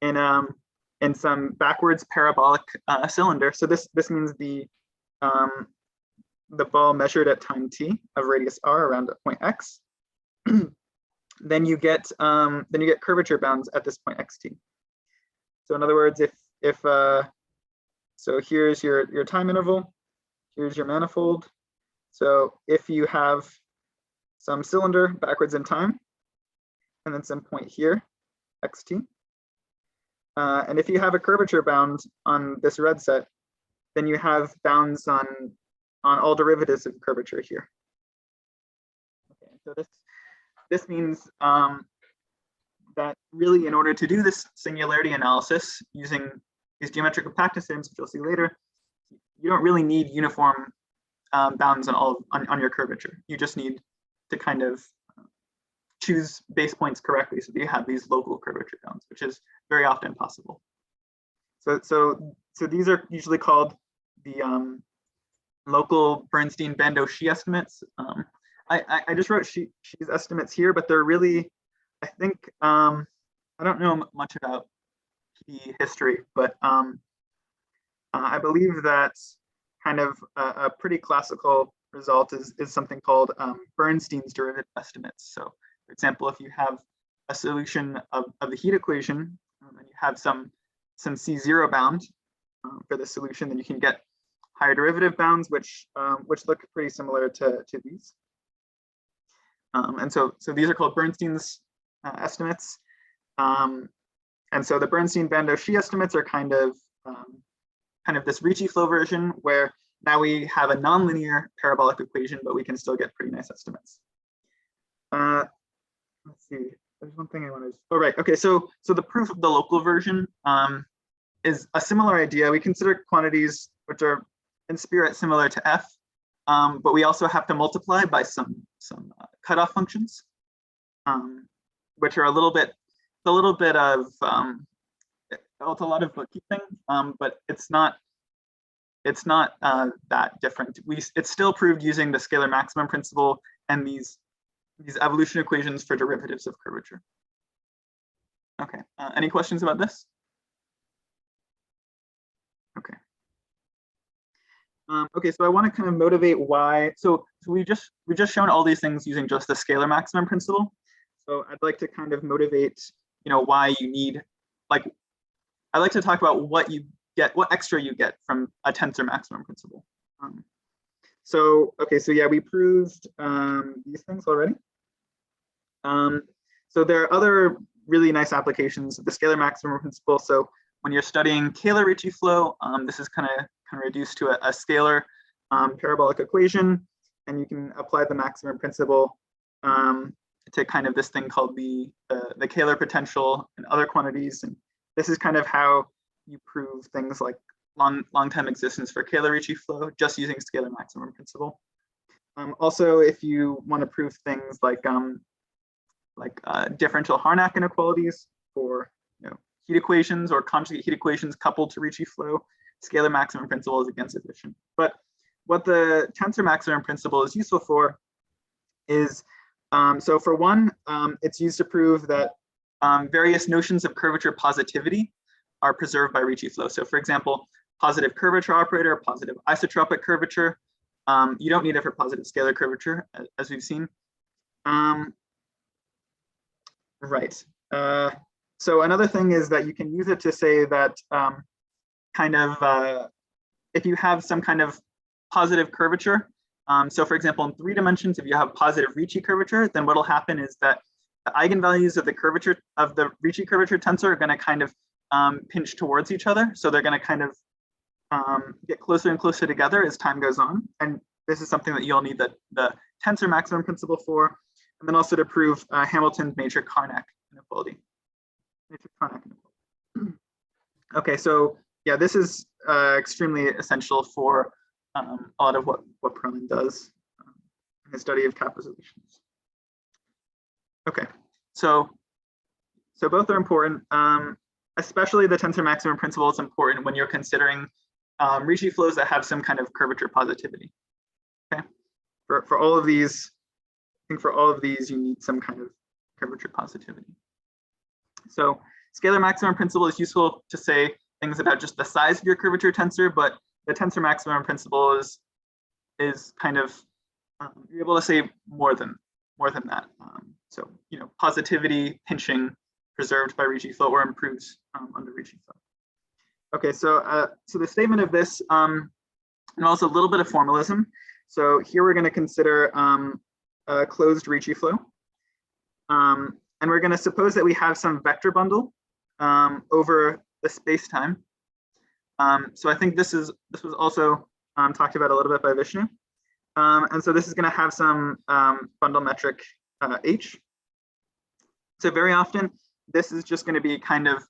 [SPEAKER 2] in some backwards parabolic cylinder, so this means the ball measured at time t of radius r around a point x, then you get curvature bounds at this point xt. So in other words, if so here's your time interval, here's your manifold. So if you have some cylinder backwards in time, and then some point here, xt, and if you have a curvature bound on this red set, then you have bounds on all derivatives of curvature here. Okay, so this means that really, in order to do this singularity analysis using these geometric compactness theorems, which you'll see later, you don't really need uniform bounds on your curvature. You just need to kind of choose base points correctly so that you have these local curvature bounds, which is very often possible. So these are usually called the local Bernstein-Bandeau-Xi estimates. I just wrote Xi's estimates here, but they're really, I think, I don't know much about PD history, but I believe that kind of a pretty classical result is something called Bernstein's derivative estimates. So for example, if you have a solution of the heat equation and you have some C0 bound for the solution, then you can get higher derivative bounds, which look pretty similar to these. And so these are called Bernstein's estimates. And so the Bernstein-Bandeau-Xi estimates are kind of this Ricci flow version, where now we have a nonlinear parabolic equation, but we can still get pretty nice estimates. Let's see, there's one thing I wanted to, oh, right, okay, so the proof of the local version is a similar idea. We consider quantities which are in spirit similar to f, but we also have to multiply by some cutoff functions, which are a little bit of it's a lot of bookkeeping, but it's not that different. It's still proved using the scalar maximum principle and these evolution equations for derivatives of curvature. Okay, any questions about this? Okay. Okay, so I want to kind of motivate why. So we've just shown all these things using just the scalar maximum principle. So I'd like to kind of motivate, why you need, like, I'd like to talk about what you get, what extra you get from a tensor maximum principle. Okay, so yeah, we proved these things already. So there are other really nice applications of the scalar maximum principle. So when you're studying Taylor-Ricci flow, this is kind of reduced to a scalar parabolic equation, and you can apply the maximum principle to kind of this thing called the Kähler potential and other quantities. And this is kind of how you prove things like long time existence for Kähler-Ricci flow, just using scalar maximum principle. Also, if you want to prove things like differential Harnack inequalities for heat equations or conjugate heat equations coupled to Ricci flow, scalar maximum principle is again sufficient. But what the tensor maximum principle is useful for is, so for one, it's used to prove that various notions of curvature positivity are preserved by Ricci flow. So for example, positive curvature operator, positive isotropic curvature. You don't need it for positive scalar curvature, as we've seen. Right. So another thing is that you can use it to say that if you have some kind of positive curvature, so for example, in 3 dimensions, if you have positive Ricci curvature, then what will happen is that the eigenvalues of the curvature of the Ricci curvature tensor are going to kind of pinch towards each other. So they're going to kind of get closer and closer together as time goes on. And this is something that you'll need the tensor maximum principle for, and then also to prove Hamilton's matrix Harnack inequality. Okay, so yeah, this is extremely essential for a lot of what Perlman does in his study of cap resolutions. Okay, so both are important. Especially the tensor maximum principle is important when you're considering Ricci flows that have some kind of curvature positivity. Okay, for all of these, I think for all of these you need some kind of curvature positivity. So scalar maximum principle is useful to say things about just the size of your curvature tensor, but the tensor maximum principle is kind of you're able to say more than that. So positivity pinching preserved by Ricci flow or improves under Ricci flow. Okay, so the statement of this and also a little bit of formalism. So here we're going to consider a closed Ricci flow. And we're going to suppose that we have some vector bundle over the space-time. So I think this was also talked about a little bit by Vishnu. And so this is going to have some bundle metric H. So very often, this is just going to be kind of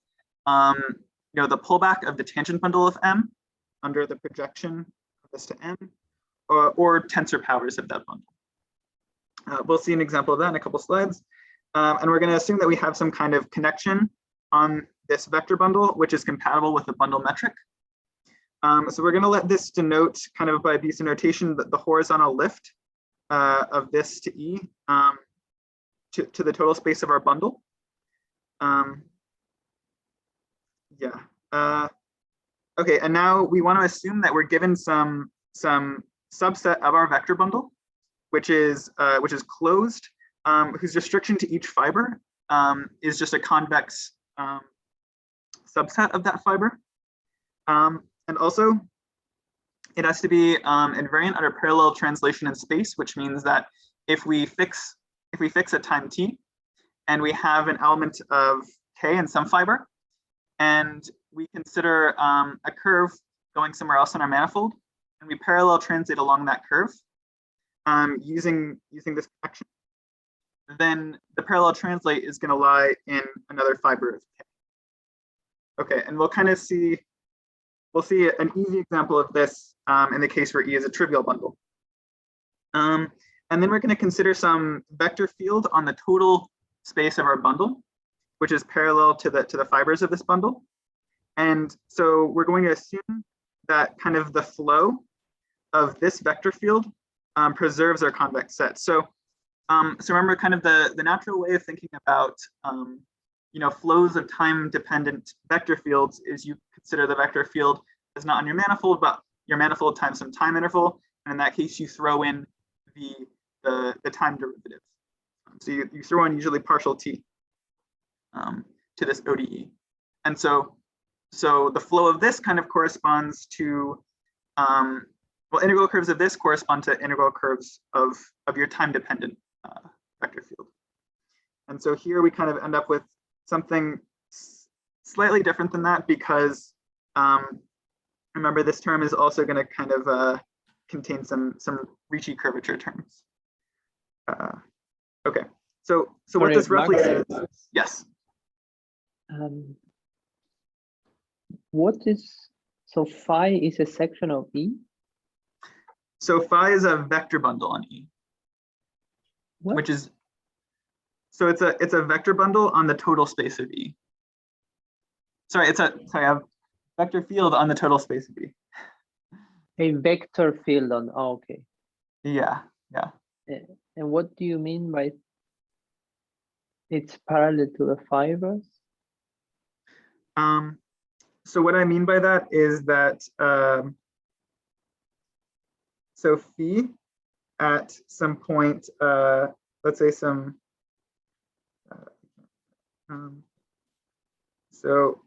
[SPEAKER 2] the pullback of the tangent bundle of M under the projection of this to M, or tensor powers of that bundle. We'll see an example of that in a couple slides. And we're going to assume that we have some kind of connection on this vector bundle, which is compatible with the bundle metric. So we're going to let this denote kind of by Beeson notation that the horizontal lift of this to E to the total space of our bundle. Okay, and now we want to assume that we're given some subset of our vector bundle, which is closed, whose restriction to each fiber is just a convex subset of that fiber. And also, it has to be invariant under parallel translation in space, which means that if we fix a time t, and we have an element of k in some fiber, and we consider a curve going somewhere else in our manifold, and we parallel translate along that curve using this connection, then the parallel translate is going to lie in another fiber of k. Okay, and we'll see an easy example of this in the case where E is a trivial bundle. And then we're going to consider some vector field on the total space of our bundle, which is parallel to the fibers of this bundle. And so we're going to assume that kind of the flow of this vector field preserves our convex set. So remember, kind of the natural way of thinking about flows of time-dependent vector fields is you consider the vector field as not on your manifold, but your manifold times some time interval, and in that case, you throw in the time derivative. So you throw in usually partial t to this ODE, and so the flow of this kind of corresponds to integral curves of this correspond to integral curves of your time-dependent vector field. And so here we kind of end up with something slightly different than that, because remember, this term is also going to kind of contain some Ricci curvature terms. Okay, so what this roughly says, yes.
[SPEAKER 3] So phi is a section of E?
[SPEAKER 2] So phi is a vector bundle on E. What? Which is, so it's a vector bundle on the total space of E. Sorry, a vector field on the total space of E.
[SPEAKER 3] A vector field on, okay.
[SPEAKER 2] Yeah.
[SPEAKER 3] And what do you mean by it's parallel to the fibers?
[SPEAKER 2] So what I mean by that is that so phi at some point, let's say some so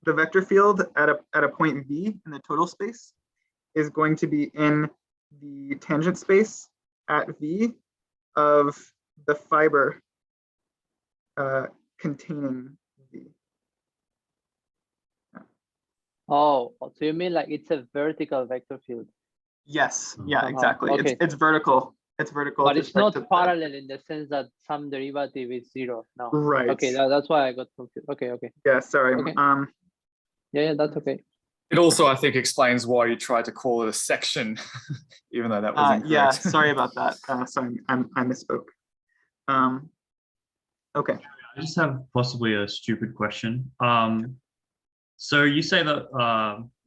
[SPEAKER 2] the vector field at a point V in the total space is going to be in the tangent space at V of the fiber containing V.
[SPEAKER 3] Oh, so you mean like it's a vertical vector field?
[SPEAKER 2] Yes, yeah, exactly.
[SPEAKER 3] Okay.
[SPEAKER 2] It's vertical. It's vertical.
[SPEAKER 3] But it's not parallel in the sense that some derivative is zero. No.
[SPEAKER 2] Right.
[SPEAKER 3] Okay, that's why I got confused. Okay.
[SPEAKER 2] Yeah, sorry.
[SPEAKER 3] Okay. Yeah, that's okay.
[SPEAKER 1] It also, I think, explains why you tried to call it a section, even though that was incorrect.
[SPEAKER 2] Yeah, sorry about that. Sorry, I misspoke. Okay.
[SPEAKER 4] I just have possibly a stupid question. So you say that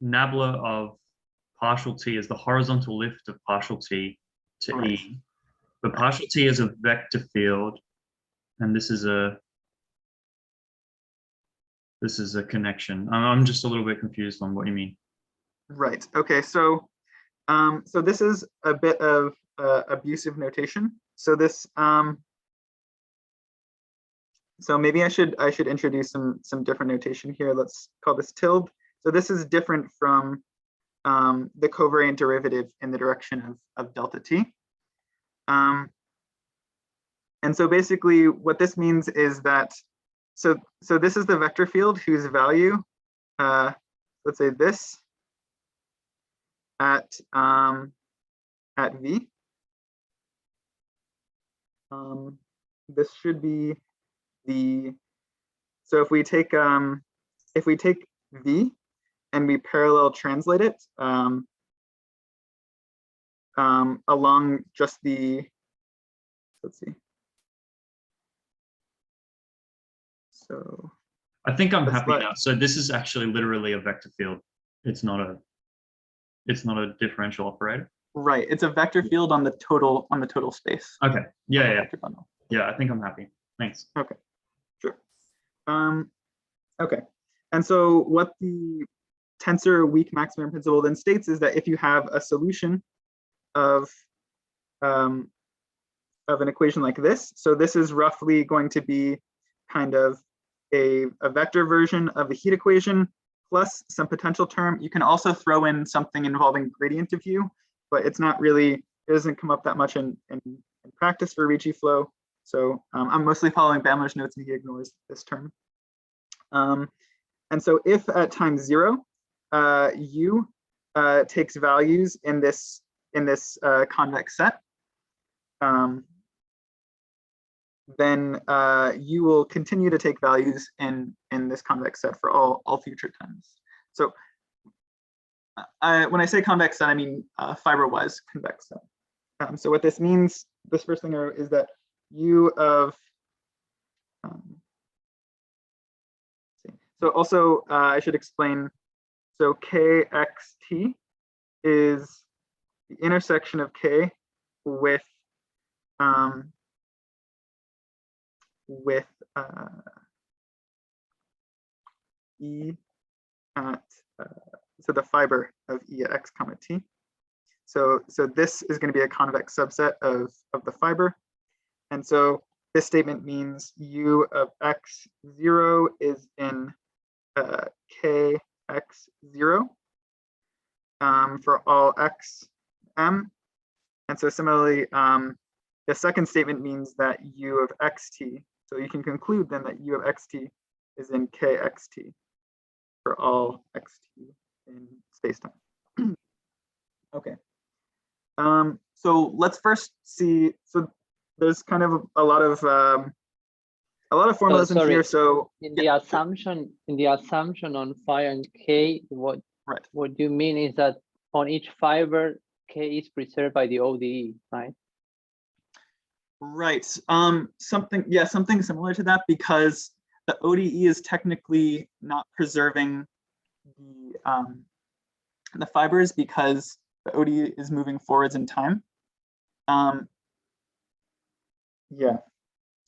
[SPEAKER 4] nabla of partial t is the horizontal lift of partial t to
[SPEAKER 2] Right.
[SPEAKER 4] E, but partial t is a vector field, and this is a connection. I'm just a little bit confused on what you mean.
[SPEAKER 2] Right. Okay. So, so this is a bit of abusive notation. So this, so maybe I should introduce some different notation here. Let's call this tilde. So this is different from the covariant derivative in the direction of delta t. And so basically what this means is that, so this is the vector field whose value, let's say this at v. This should be the, so if we take v and we parallel translate it along just the, let's see. So
[SPEAKER 4] I think I'm happy now. So this is actually literally a vector field. It's not a differential operator.
[SPEAKER 2] Right. It's a vector field on the total space.
[SPEAKER 4] Okay. Yeah.
[SPEAKER 2] Bundle.
[SPEAKER 4] Yeah, I think I'm happy. Thanks.
[SPEAKER 2] Okay. Sure. Okay. And so what the tensor weak maximum principle then states is that if you have a solution of an equation like this, so this is roughly going to be kind of a vector version of the heat equation plus some potential term. You can also throw in something involving gradient of u, but it's not really, it doesn't come up that much in practice for Ricci flow. So I'm mostly following Bamler's notes and he ignores this term. And so if at time 0, u takes values in this convex set, then you will continue to take values in this convex set for all future times. So when I say convex set, I mean fiber-wise convex set. So what this means, this first thing is that u of, so also I should explain, so kxt is the intersection of k with E at, so the fiber of E at x comma t. So this is going to be a convex subset of the fiber. And so this statement means u of x0 is in kx0 for all x m. And so similarly, the second statement means that u of xt, so you can conclude then that u of xt is in kxt for all xt in spacetime. Okay. So let's first see, so there's kind of a lot of formalism here. So
[SPEAKER 3] in the assumption on phi and k, what you mean is that on each fiber k is preserved by the ODE, right?
[SPEAKER 2] Right. Something similar to that, because the ODE is technically not preserving the fibers because the ODE is moving forwards in time. Yeah.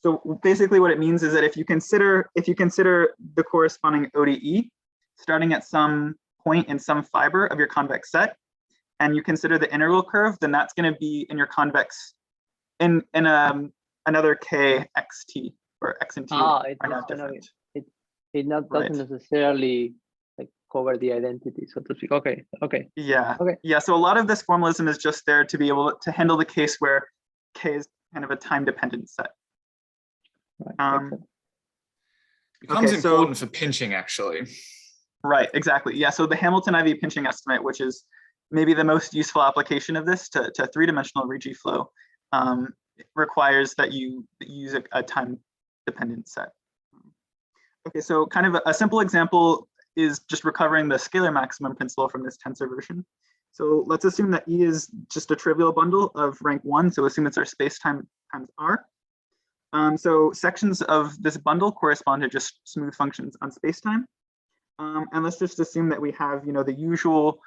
[SPEAKER 2] So basically what it means is that if you consider the corresponding ODE starting at some point in some fiber of your convex set, and you consider the integral curve, then that's going to be in your convex in another kxt, or x and t are not different.
[SPEAKER 3] It doesn't necessarily like cover the identity, so to speak. Okay.
[SPEAKER 2] Yeah.
[SPEAKER 3] Okay.
[SPEAKER 2] Yeah. So a lot of this formalism is just there to be able to handle the case where k is kind of a time-dependent set.
[SPEAKER 3] Right.
[SPEAKER 1] Becomes important for pinching, actually.
[SPEAKER 2] Right. Exactly. Yeah. So the Hamilton IV pinching estimate, which is maybe the most useful application of this to three-dimensional Ricci flow, requires that you use a time-dependent set. Okay, so kind of a simple example is just recovering the scalar maximum principle from this tensor version. So let's assume that E is just a trivial bundle of rank 1. So assume it's our space-time times R. So sections of this bundle correspond to just smooth functions on spacetime. And let's just assume that we have, the usual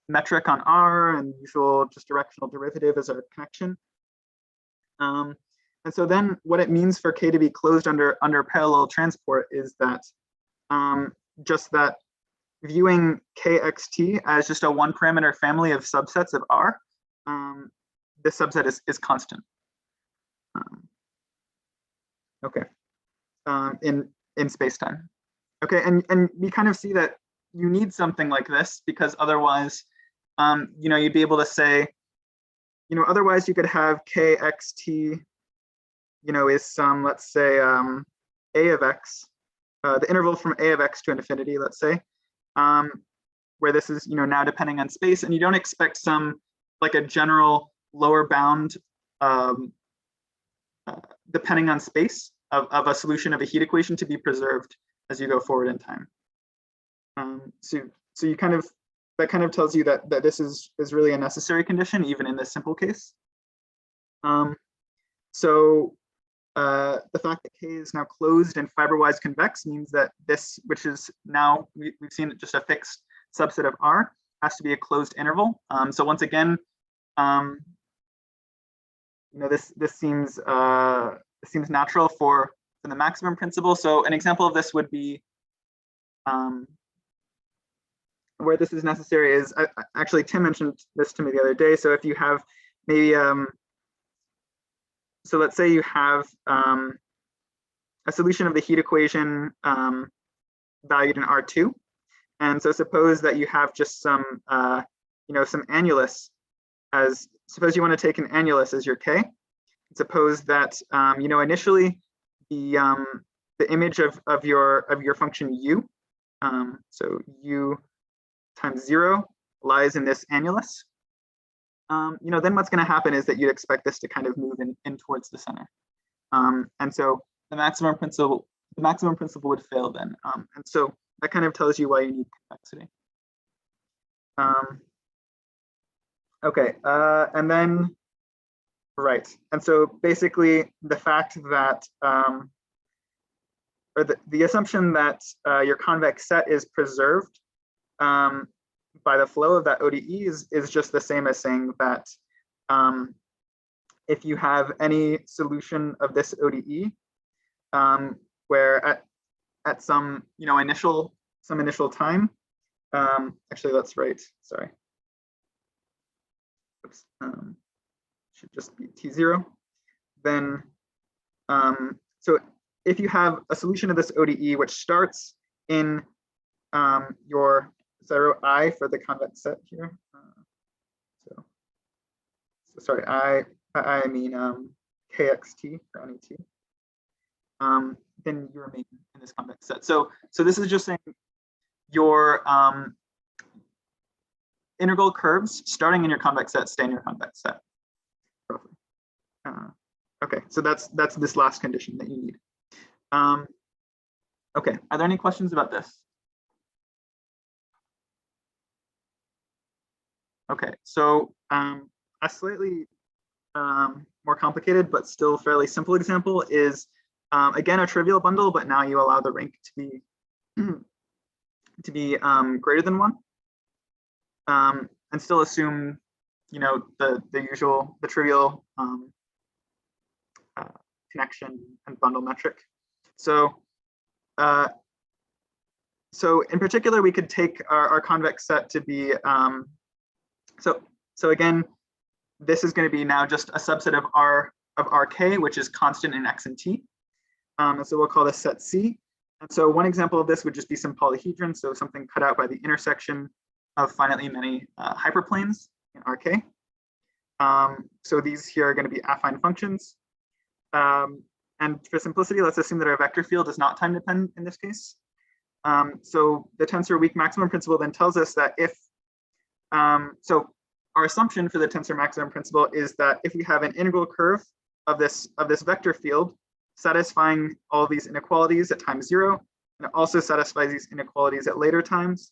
[SPEAKER 2] metric on R and usual just directional derivative as our connection. And so then what it means for K to be closed under parallel transport is that just that viewing KXT as just a one parameter family of subsets of R, this subset is constant. Okay, in spacetime. Okay, and we kind of see that you need something like this because otherwise, you'd be able to say, otherwise you could have KXT, is some, let's say, A of X, the interval from A of X to infinity, let's say, where this is, now depending on space, and you don't expect some, like a general lower bound depending on space of a solution of a heat equation to be preserved as you go forward in time. So you that kind of tells you that this is really a necessary condition, even in this simple case. So the fact that K is now closed and fiberwise convex means that this, which is now, we've seen just a fixed subset of R, has to be a closed interval. So once again, this seems natural for the maximum principle. So an example of this would be where this is necessary is, actually Tim mentioned this to me the other day. So if you have maybe, so let's say you have a solution of the heat equation valued in R2. And so suppose that you have just some, some annulus as, suppose you want to take an annulus as your K. Suppose that, initially the image of your function U, so U times 0 lies in this annulus. Then what's going to happen is that you'd expect this to kind of move in towards the center. And so the maximum principle would fail then. And so that kind of tells you why you need convexity. Okay, and then, right. And so basically the fact that, or the assumption that your convex set is preserved by the flow of that ODE is just the same as saying that if you have any solution of this ODE where at some initial time, actually let's write, sorry, oops, should just be T0, then so if you have a solution of this ODE which starts in your, so I wrote I for the convex set here. So sorry, I mean KXT for any T. Then you remain in this convex set. So this is just saying your integral curves starting in your convex set stay in your convex set, roughly. Okay, so that's this last condition that you need. Okay, are there any questions about this? Okay, so a slightly more complicated but still fairly simple example is again a trivial bundle, but now you allow the rank to be greater than 1, and still assume the trivial connection and bundle metric. So so in particular, we could take our convex set to be so again, this is going to be now just a subset of Rk, which is constant in X and T. And so we'll call this set C. And so one example of this would just be some polyhedron, so something cut out by the intersection of finitely many hyperplanes in Rk. So these here are going to be affine functions. And for simplicity, let's assume that our vector field is not time dependent in this case. So the tensor weak maximum principle then tells us that if, so our assumption for the tensor maximum principle is that if we have an integral curve of this vector field satisfying all these inequalities at time 0, and it also satisfies these inequalities at later times.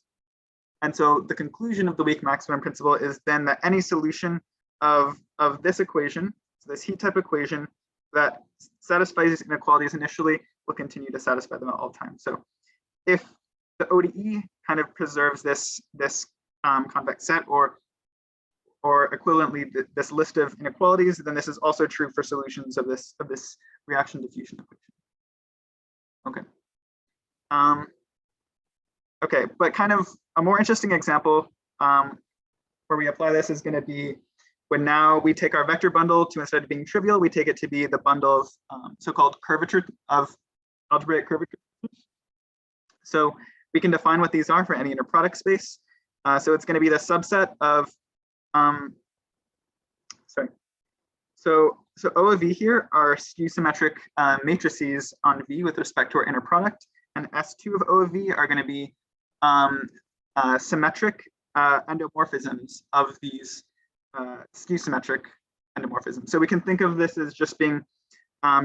[SPEAKER 2] And so the conclusion of the weak maximum principle is then that any solution of this equation, so this heat type equation, that satisfies these inequalities initially will continue to satisfy them at all times. So if the ODE kind of preserves this convex set, or equivalently this list of inequalities, then this is also true for solutions of this reaction diffusion equation. Okay. Okay, but kind of a more interesting example where we apply this is going to be when now we take our vector bundle to, instead of being trivial, we take it to be the bundle of so-called curvature of algebraic curvature. So we can define what these are for any inner product space. So it's going to be the subset of, So O of V here are skew symmetric matrices on V with respect to our inner product, and S2 of O of V are going to be symmetric endomorphisms of these skew symmetric endomorphisms. So we can think of this as just being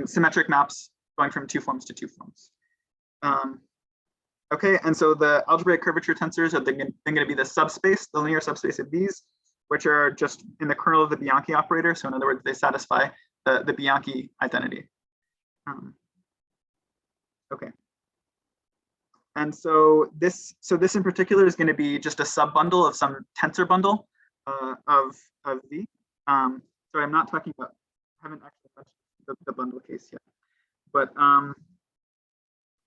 [SPEAKER 2] symmetric maps going from two forms to two forms. Okay, and so the algebraic curvature tensors are then going to be the subspace, the linear subspace of these, which are just in the kernel of the Bianchi operator. So in other words, they satisfy the Bianchi identity. Okay. And so this in particular is going to be just a sub-bundle of some tensor bundle of V. So I'm not talking about, I haven't actually touched the bundle case yet, but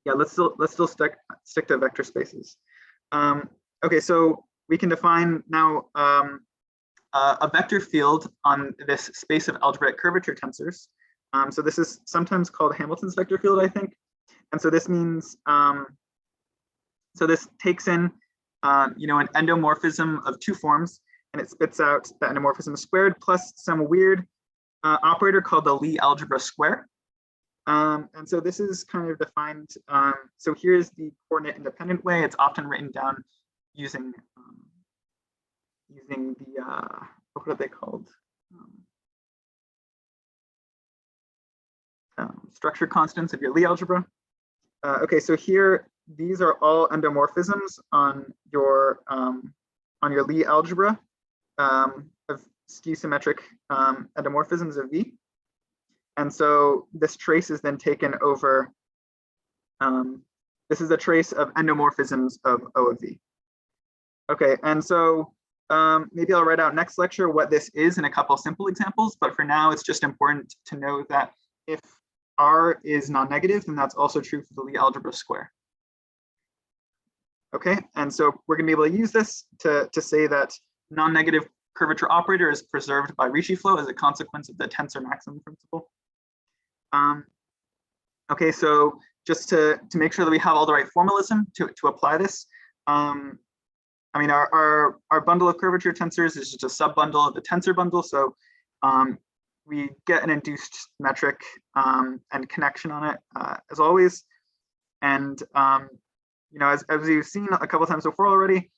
[SPEAKER 2] yeah, let's still stick to vector spaces. Okay, so we can define now a vector field on this space of algebraic curvature tensors. So this is sometimes called Hamilton's vector field, I think. And so this means, so this takes in, an endomorphism of two forms, and it spits out the endomorphism squared plus some weird operator called the Lie algebra square. And so this is kind of defined. So here's the coordinate independent way. It's often written down using the what are they called? Structure constants of your Lie algebra. Okay, so here these are all endomorphisms on your Lie algebra of skew symmetric endomorphisms of V. And so this trace is then taken over. This is a trace of endomorphisms of O of V. Okay, and so maybe I'll write out next lecture what this is in a couple simple examples, but for now it's just important to know that if R is non-negative, then that's also true for the Lie algebra square. Okay, and so we're going to be able to use this to say that non-negative curvature operator is preserved by Ricci flow as a consequence of the tensor maximum principle. Okay, so just to make sure that we have all the right formalism to apply this, I mean, our bundle of curvature tensors is just a sub bundle of the tensor bundle. So we get an induced metric and connection on it as always. And as you've seen a couple of times before already,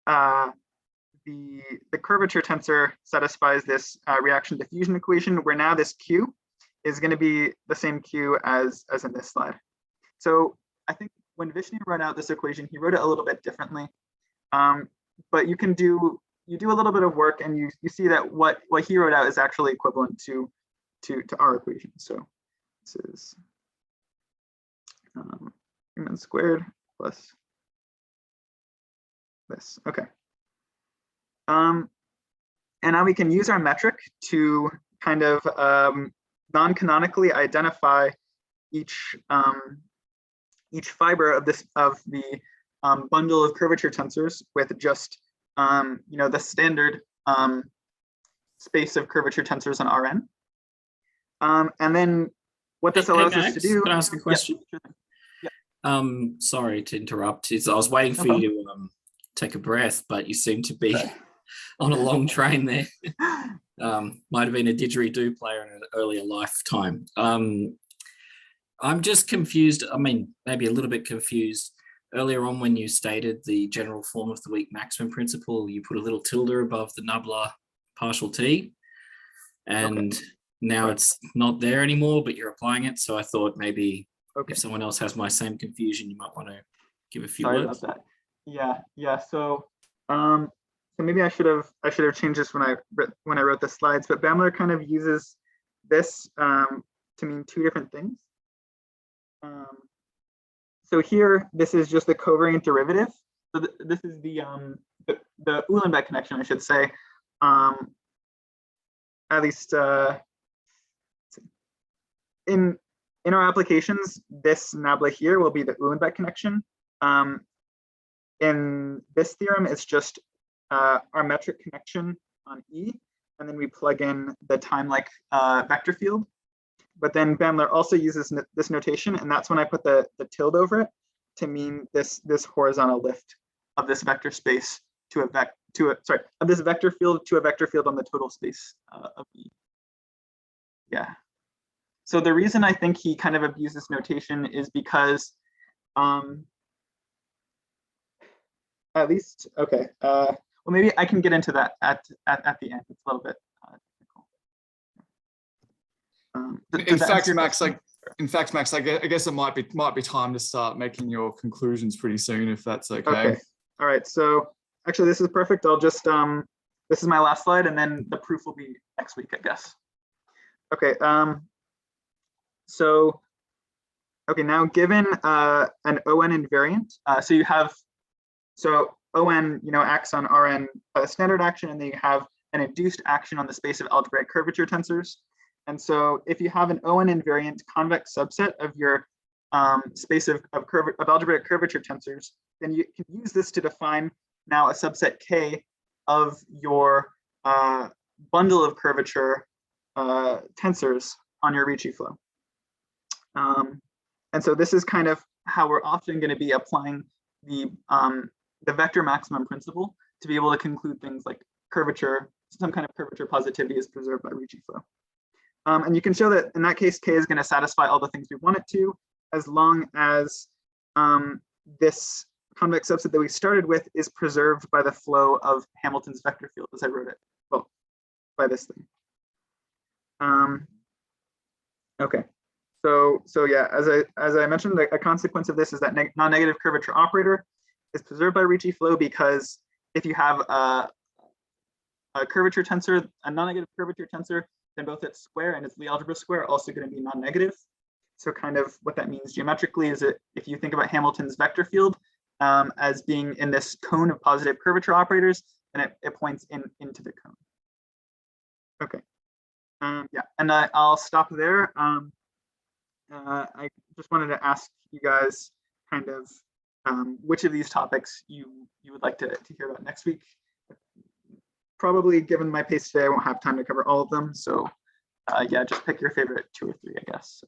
[SPEAKER 2] the curvature tensor satisfies this reaction diffusion equation, where now this Q is going to be the same Q as in this slide. So I think when Vishnu wrote out this equation, he wrote it a little bit differently. But you do a little bit of work, and you see that what he wrote out is actually equivalent to our equation. So this is Newman squared plus this. Okay. And now we can use our metric to kind of non-canonically identify each fiber of the bundle of curvature tensors with just the standard space of curvature tensors on Rn. And then what this allows us to do.
[SPEAKER 5] Can I ask a question?
[SPEAKER 2] Yeah, sure. Yeah.
[SPEAKER 5] Sorry to interrupt. I was waiting for you to take a breath, but you seem to be on a long train there. Might have been a didgeridoo player in an earlier lifetime. I'm just confused. I mean, maybe a little bit confused. Earlier on, when you stated the general form of the weak maximum principle, you put a little tilde above the nabla partial t, and now it's not there anymore, but you're applying it. So I thought maybe if someone else has my same confusion, you might want to give a few words.
[SPEAKER 2] About that. Yeah. So maybe I should have changed this when I wrote the slides, but Bamler kind of uses this to to mean two different things. So here, this is just the covariant derivative. So this is the Uhlenbeck connection, I should say. At least in our applications, this nabla here will be the Uhlenbeck connection. In this theorem, it's just our metric connection on E, and then we plug in the time-like vector field. But then Bandler also uses this notation, and that's when I put the tilde over it to mean this horizontal lift of this vector space of this vector field to a vector field on the total space of E. Yeah. So the reason I think he kind of abused this notation is because, at least, okay. Well, maybe I can get into that at the end. It's a little bit technical.
[SPEAKER 1] In fact, Max, I guess it might be time to start making your conclusions pretty soon, if that's okay.
[SPEAKER 2] Okay. All right. So actually, this is perfect. I'll just this is my last slide, and then the proof will be next week, I guess. Okay. So okay, now given an ON invariant, so you have ON, acts on Rn standard action, and then you have an induced action on the space of algebraic curvature tensors. And so if you have an ON invariant convex subset of your space of algebraic curvature tensors, then you can use this to define now a subset K of your bundle of curvature tensors on your Ricci flow. And so this is kind of how we're often going to be applying the vector maximum principle to be able to conclude things like curvature, some kind of curvature positivity is preserved by Ricci flow. And you can show that in that case, K is going to satisfy all the things we want it to, as long as this convex subset that we started with is preserved by the flow of Hamilton's vector field, as I wrote it, well, by this thing. Okay, so yeah, as I mentioned, a consequence of this is that non-negative curvature operator is preserved by Ricci flow, because if you have a curvature tensor, a non-negative curvature tensor, then both its square and its Lie algebra square are also going to be non-negative. So kind of what that means geometrically is that if you think about Hamilton's vector field as being in this cone of positive curvature operators, then it points into the cone. Okay. Yeah, and I'll stop there. I just wanted to ask you guys kind of which of these topics you would like to hear about next week. Probably, given my pace today, I won't have time to cover all of them. So yeah, just pick your favorite 2 or 3, I guess.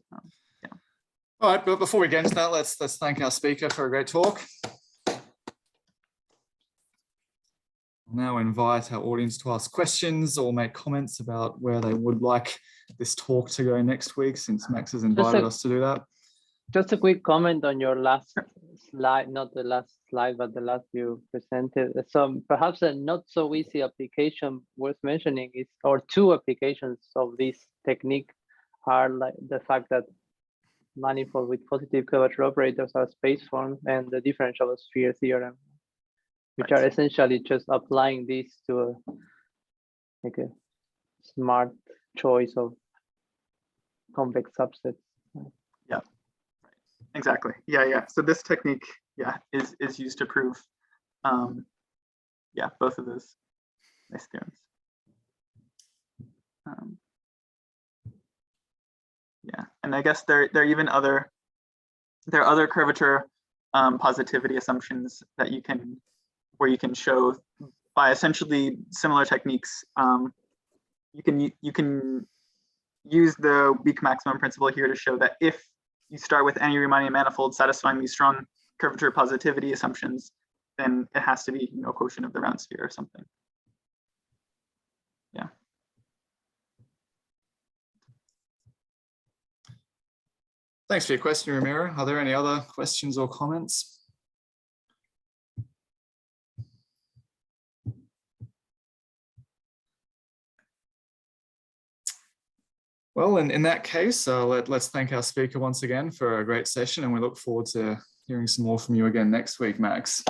[SPEAKER 2] Yeah.
[SPEAKER 1] All right, but before we get into that, let's thank our speaker for a great talk. I'll now invite our audience to ask questions or make comments about where they would like this talk to go next week, since Max has invited us to do that.
[SPEAKER 3] Just a quick comment on your last slide, not the last slide, but the last you presented. So perhaps a not so easy application worth mentioning is, or 2 applications of this technique are like the fact that manifold with positive curvature operators are space formed, and the differential sphere theorem, which are essentially just applying this to a smart choice of convex subsets.
[SPEAKER 2] Yeah, exactly. Yeah. So this technique, yeah, is used to prove, yeah, both of those nice theorems. Yeah, and I guess there are even other curvature positivity assumptions that where you can show by essentially similar techniques. You can use the weak maximum principle here to show that if you start with any Riemannian manifold satisfying these strong curvature positivity assumptions, then it has to be quotient of the round sphere or something. Yeah.
[SPEAKER 1] Thanks for your question, Ramiro. Are there any other questions or comments? Well, in that case, let's thank our speaker once again for a great session, and we look forward to hearing some more from you again next week, Max.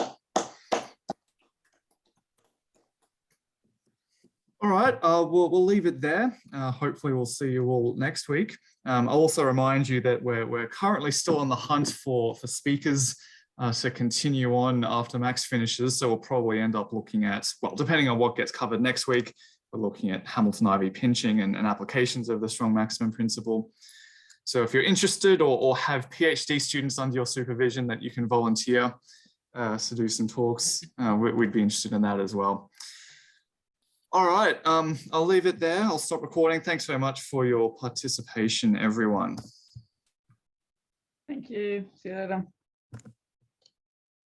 [SPEAKER 1] All right, we'll leave it there. Hopefully we'll see you all next week. I'll also remind you that we're currently still on the hunt for speakers to continue on after Max finishes. So we'll probably end up looking at, well, depending on what gets covered next week, we're looking at Hamilton IV pinching and applications of the strong maximum principle. So if you're interested or have PhD students under your supervision that you can volunteer to do some talks, we'd be interested in that as well. All right, I'll leave it there. I'll stop recording. Thanks very much for your participation, everyone.
[SPEAKER 6] Thank you. See you later.